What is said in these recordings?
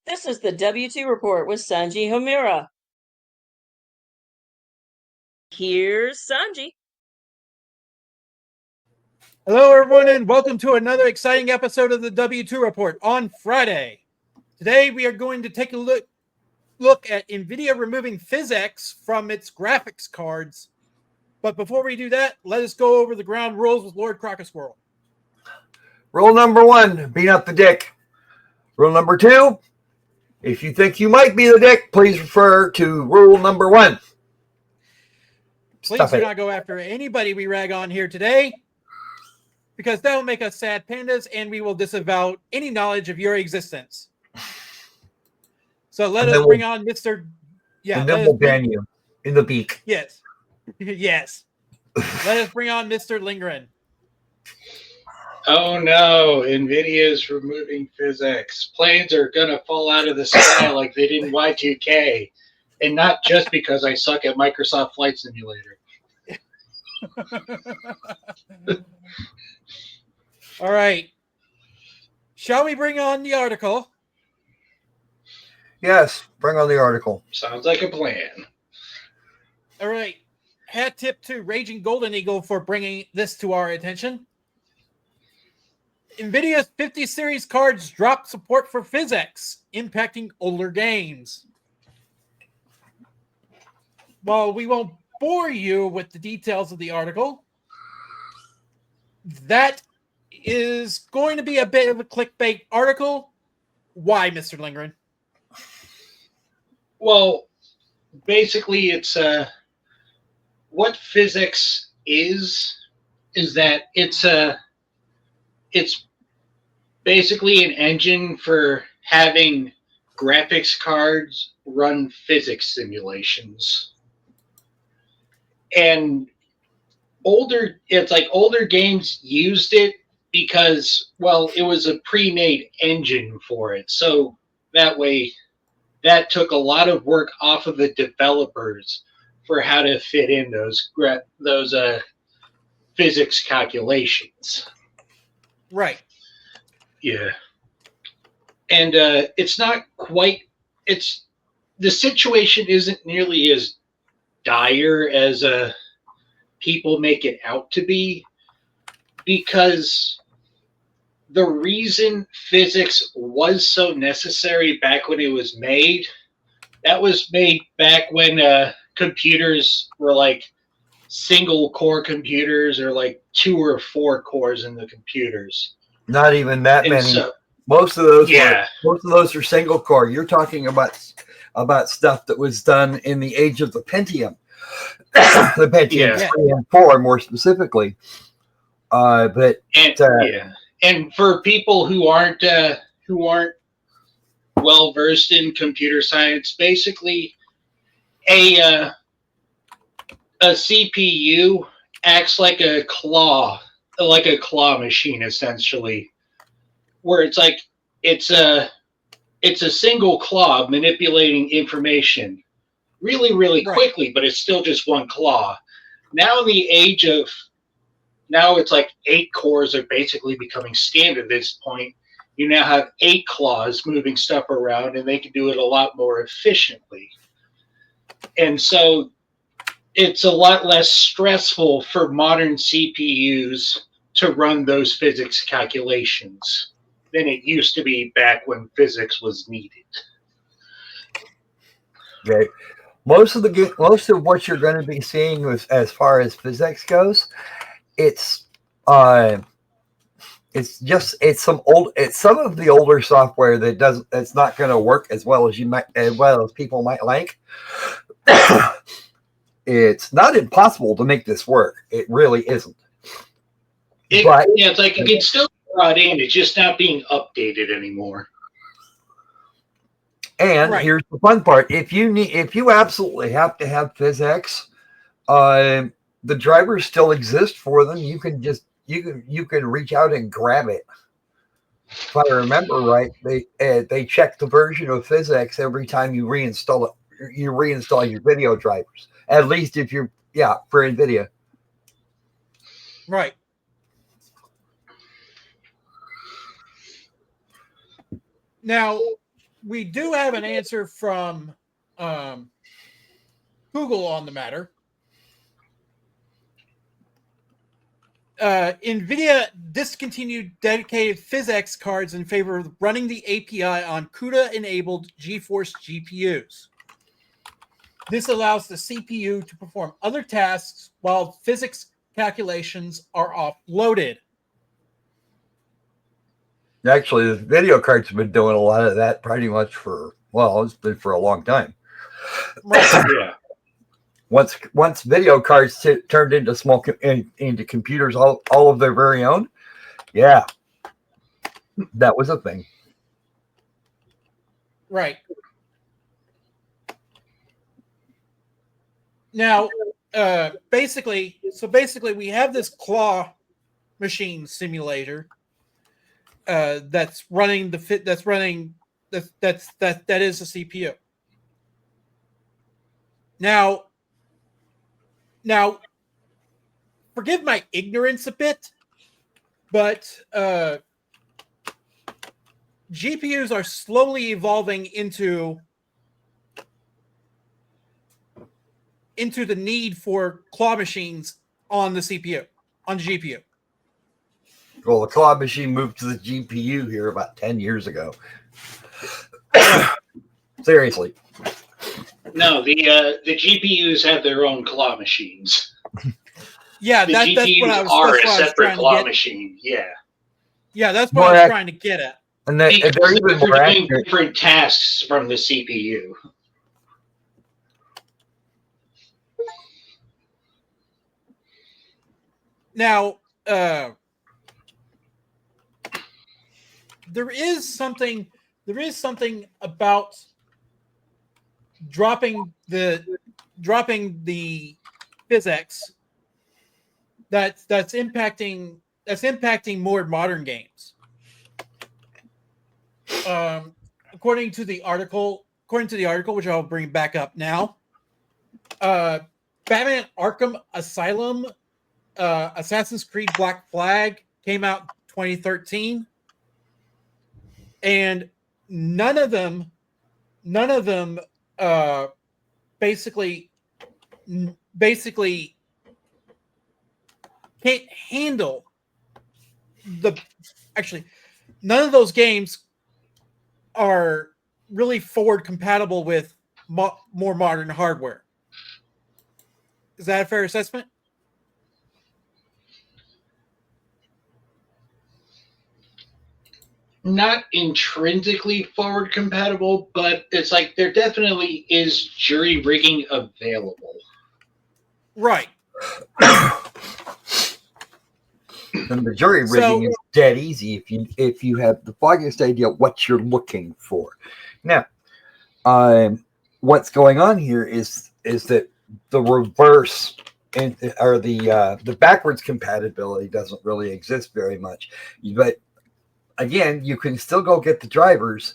This is the W2 Report with Sanji Homura. Here's Sanji. Hello, everyone, and welcome to another exciting episode of the W2 Report on Friday. Today, we are going to take a look at Nvidia removing PhysX from its graphics cards. But before we do that, let us go over the ground rules with Lord Crocoswirl. Rule number 1, beat up the dick. Rule number 2, if you think you might be the dick, please refer to rule number 1. Please do not go after anybody we rag on here today, because that will make us sad pandas, and we will disavow any knowledge of your existence. So let us bring on Mr. Yeah, and then we'll ban you in the beak. Yes. Yes. Let us bring on Mr. Lindgren. Oh no, Nvidia is removing PhysX. Planes are going to fall out of the sky like they did in Y2K. And not just because I suck at Microsoft Flight Simulator. All right. Shall we bring on the article? Yes, bring on the article. Sounds like a plan. All right. Hat tip to Raging Golden Eagle for bringing this to our attention. Nvidia's 50 series cards drop support for PhysX, impacting older games. While we won't bore you with the details of the article, that is going to be a bit of a clickbait article. Why, Mr. Lindgren? Well, basically, it's what PhysX is that it's basically an engine for having graphics cards run physics simulations. And older games used it because, well, it was a pre-made engine for it. So that way, that took a lot of work off of the developers for how to fit in those physics calculations. Right. Yeah. And it's not quite, the situation isn't nearly as dire as people make it out to be, because the reason physics was so necessary back when it was made, that was made back when computers were like single core computers, or like 2 or 4 cores in the computers. Not even that many. So, most of those are single core. You're talking about stuff that was done in the age of the Pentium. The Pentium 3 and 4 more specifically. And for people who aren't well versed in computer science, basically a CPU acts like a claw machine, essentially, where it's a single claw manipulating information really, really quickly, but it's still just one claw. Now in the age of it's like 8 cores are basically becoming standard at this point. You now have 8 claws moving stuff around, and they can do it a lot more efficiently. And so it's a lot less stressful for modern CPUs to run those physics calculations than it used to be back when physics was needed. Okay. Most of what you're going to be seeing as far as physics goes, it's some of the older software that's not going to work as well as people might like. It's not impossible to make this work. It really isn't. It's like it can still be brought in. It's just not being updated anymore. And here's the fun part: if you absolutely have to have PhysX, the drivers still exist for them. You can reach out and grab it. If I remember right, they check the version of PhysX every time you reinstall it. You reinstall your video drivers, at least if you're for Nvidia. Right. Now, we do have an answer from Google on the matter. Nvidia discontinued dedicated PhysX cards in favor of running the API on CUDA-enabled GeForce GPUs. This allows the CPU to perform other tasks while physics calculations are offloaded. Actually, the video cards have been doing a lot of that pretty much it's been for a long time. Right. Yeah. Once video cards turned into into computers all of their very own, yeah, that was a thing. Right. Now, basically, we have this claw machine simulator that is a CPU. Now, forgive my ignorance a bit, but GPUs are slowly evolving into the need for claw machines on the CPU, on the GPU. Well, the claw machine moved to the GPU here about 10 years ago. Seriously. No, the GPUs have their own claw machines. Yeah, The that's GPUs what I was. are That's a what I was separate trying to claw get. machine. Yeah. Yeah, that's what I was trying to get at. And they're Because even they're more doing accurate. different tasks from the CPU. Now, there is something about dropping the PhysX that's impacting more modern games. According to the article, which I'll bring back up now, Batman Arkham Asylum, Assassin's Creed Black Flag came out in 2013, and none of them basically can't handle none of those games are really forward compatible with more modern hardware. Is that a fair assessment? Not intrinsically forward compatible, but it's like there definitely is jury rigging available. Right. And the jury rigging is dead easy if you have the foggiest idea what you're looking for. Now, what's going on here is that the reverse or the backwards compatibility doesn't really exist very much. But again, you can still go get the drivers,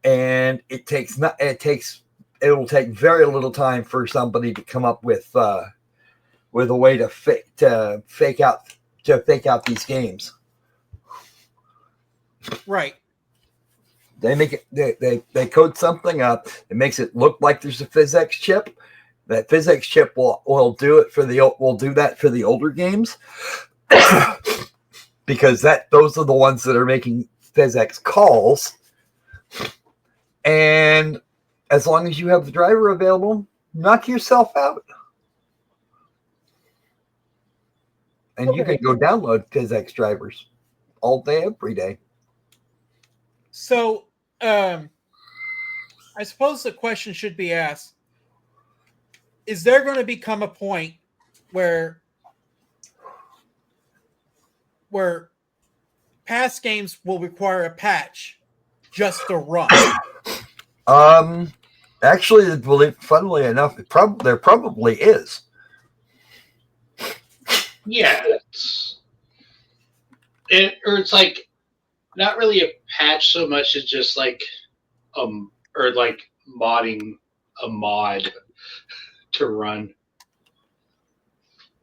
and it'll take very little time for somebody to come up with a way to fake out these games. Right. They make it. They code something up. It makes it look like there's a PhysX chip. That PhysX chip will do that for the older games, because those are the ones that are making PhysX calls. And as long as you have the driver available, knock yourself out. And you can go download PhysX drivers all day, every day. So, I suppose the question should be asked: is there going to become a point where past games will require a patch just to run? Actually, funnily enough, there probably is. Yeah, it's like not really a patch so much as just like or like modding a mod to run.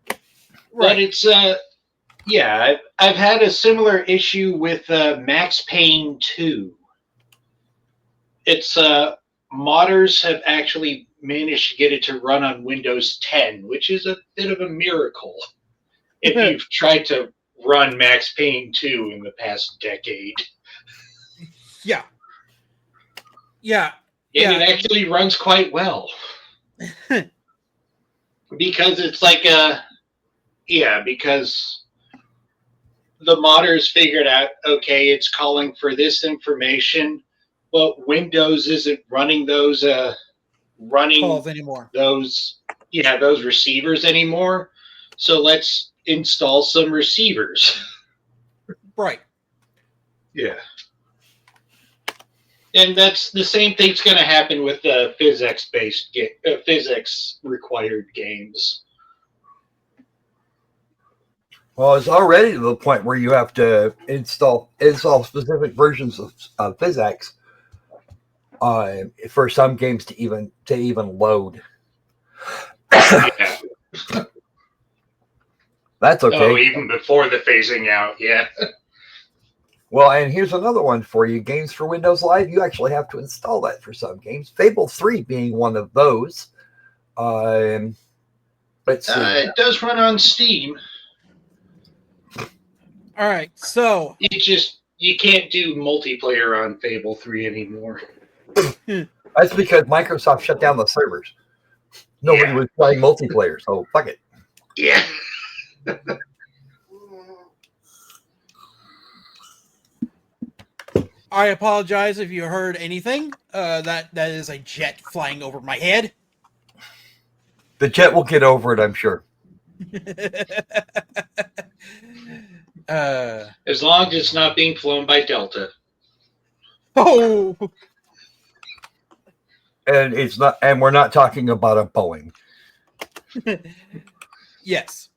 Right. But it's yeah, I've had a similar issue with Max Payne 2. it's modders have actually managed to get it to run on Windows 10, which is a bit of a miracle if you've tried to run Max Payne 2 in the past decade. Yeah. Yeah. And it actually runs quite well. Because it's like because the modders figured out, okay, it's calling for this information, but Windows isn't running those calls anymore. those receivers anymore. So let's install some receivers. Right. Yeah. And that's the same thing's going to happen with the PhysX-based PhysX required games. Well, it's already to the point where you have to install specific versions of PhysX for some games to even load. Yeah. That's okay. Oh, even before the phasing out, yeah. Well, and here's another one for you. Games for Windows Live, you actually have to install that for some games. Fable 3 being one of those. Let's see. It does run on Steam. All right. So you can't do multiplayer on Fable 3 anymore. That's because Microsoft shut down the servers. Nobody was playing multiplayer, so fuck it. Yeah. I apologize if you heard anything. That is a jet flying over my head. The jet will get over it, I'm sure. As long as it's not being flown by Delta. Oh. And it's not, and we're not talking about a Boeing. Yes.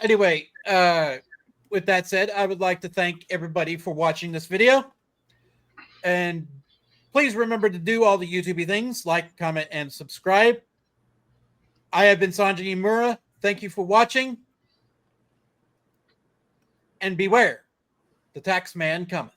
Anyway, with that said, I would like to thank everybody for watching this video. And please remember to do all the YouTube things, like, comment, and subscribe. I have been Sanjay Imura. Thank you for watching. And beware, the tax man cometh.